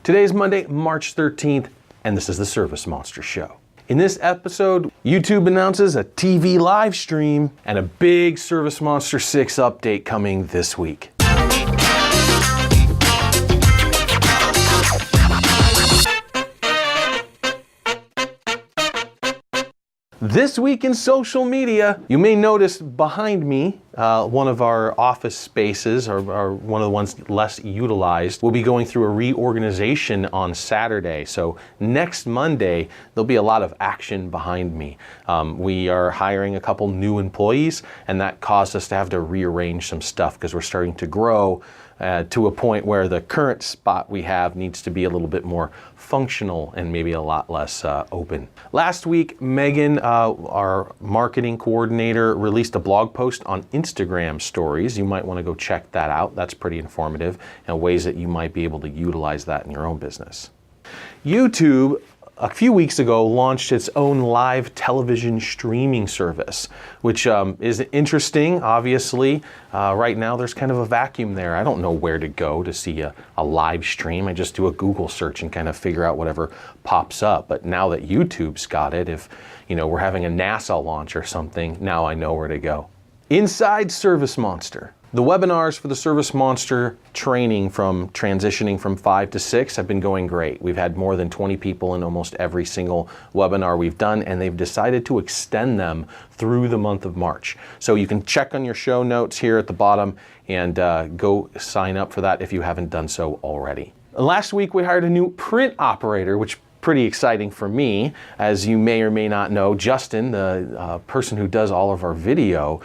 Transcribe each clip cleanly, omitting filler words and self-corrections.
Today is Monday, March 13th, and this is the ServiceMonster Show. In this episode, YouTube announces a TV live stream and a big ServiceMonster 6 update coming this week. This week in social media, you may notice behind me, one of our office spaces, or one of the ones less utilized, will be going through a reorganization on Saturday. So next Monday, there'll be a lot of action behind me. We are hiring a couple new employees, and that caused us to have to rearrange some stuff because we're starting to grow to a point where the current spot we have needs to be a little bit more functional and maybe a lot less open. Last week, Megan, our marketing coordinator, released a blog post on Instagram stories. You might want to go check that out. That's pretty informative and ways that you might be able to utilize that in your own business. YouTube, a few weeks ago, launched its own live television streaming service, which is interesting, obviously. Right now, there's kind of a vacuum there. I don't know where to go to see a live stream. I just do a Google search and kind of figure out whatever pops up. But now that YouTube's got it, if we're having a NASA launch or something, now I know where to go. Inside ServiceMonster. The webinars for the ServiceMonster training from transitioning from 5 to 6 have been going great. We've had more than 20 people in almost every single webinar we've done, and they've decided to extend them through the month of March. So you can check on your show notes here at the bottom and go sign up for that if you haven't done so already. Last week we hired a new print operator, which pretty exciting for me. As you may or may not know, Justin, the person who does all of our video,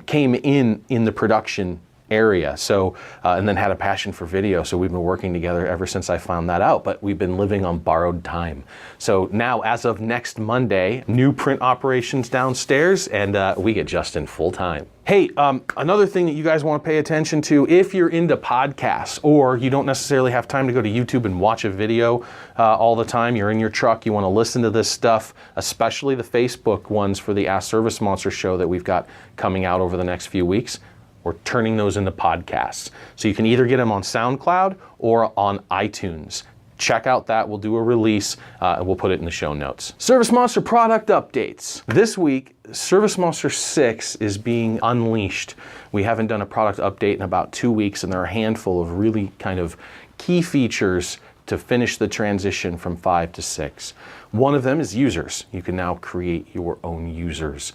came in the production area, so and then had a passion for video, so we've been working together ever since I found that out, but we've been living on borrowed time. So now, as of next Monday, new print operations downstairs, and we get Justin full time. Hey, another thing that you guys want to pay attention to, if you're into podcasts or you don't necessarily have time to go to YouTube and watch a video all the time, you're in your truck, you want to listen to this stuff, especially the Facebook ones for the Ask ServiceMonster show that we've got coming out over the next few weeks, we're turning those into podcasts. So you can either get them on SoundCloud or on iTunes. Check out that. We'll do a release and we'll put it in the show notes. ServiceMonster product updates. This week, ServiceMonster 6 is being unleashed. We haven't done a product update in about 2 weeks, and there are a handful of really kind of key features to finish the transition from 5 to 6. One of them is users. You can now create your own users.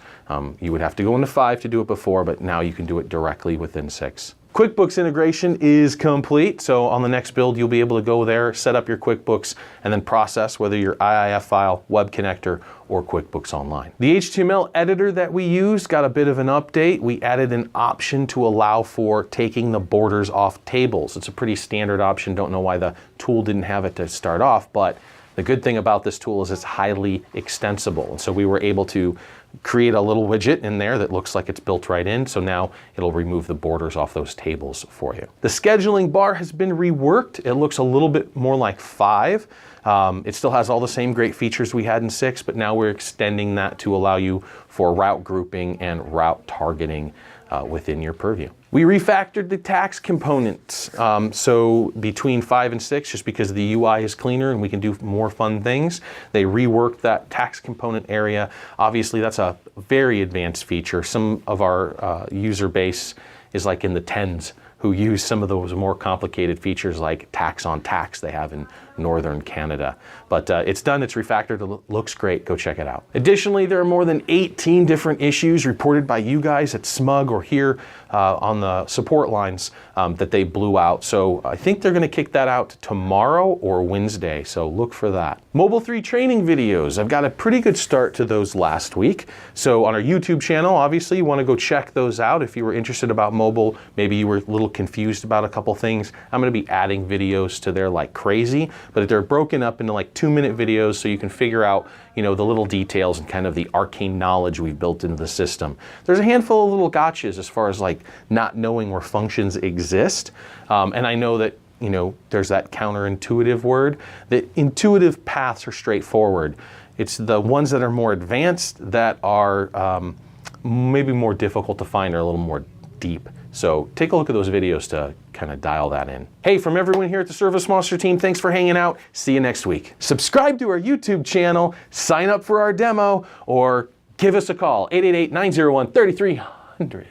You would have to go into 5 to do it before, but now you can do it directly within 6. QuickBooks integration is complete, so on the next build you'll be able to go there, set up your QuickBooks, and then process whether your IIF file, Web Connector, or QuickBooks Online. The HTML editor that we used got a bit of an update. We added an option to allow for taking the borders off tables. It's a pretty standard option. Don't know why the tool didn't have it to start off, but the good thing about this tool is it's highly extensible. And so we were able to create a little widget in there that looks like it's built right in. So now it'll remove the borders off those tables for you. The scheduling bar has been reworked. It looks a little bit more like 5. It still has all the same great features we had in 6, but now we're extending that to allow you for route grouping and route targeting within your purview. We refactored the tax components. So between 5 and 6, just because the UI is cleaner and we can do more fun things, they reworked that tax component area. Obviously, that's a very advanced feature. Some of our user base is like in the tens who use some of those more complicated features like tax on tax they have in northern Canada. But it's done, it's refactored, it looks great, go check it out. Additionally, there are more than 18 different issues reported by you guys at SMUG or here on the support lines that they blew out. So I think they're gonna kick that out tomorrow or Wednesday, so look for that. Mobile 3 training videos, I've got a pretty good start to those last week. So on our YouTube channel, obviously you wanna go check those out if you were interested about mobile, maybe you were a little confused about a couple things. I'm gonna be adding videos to there like crazy, but they're broken up into like 2-minute videos so you can figure out, the little details and kind of the arcane knowledge we've built into the system. There's a handful of little gotchas as far as like not knowing where functions exist. And I know that, there's that counterintuitive word. The intuitive paths are straightforward. It's the ones that are more advanced that are maybe more difficult to find or a little more deep. So take a look at those videos to kind of dial that in. Hey, from everyone here at the ServiceMonster team, thanks for hanging out. See you next week. Subscribe to our YouTube channel, sign up for our demo, or give us a call, 888-901-3300.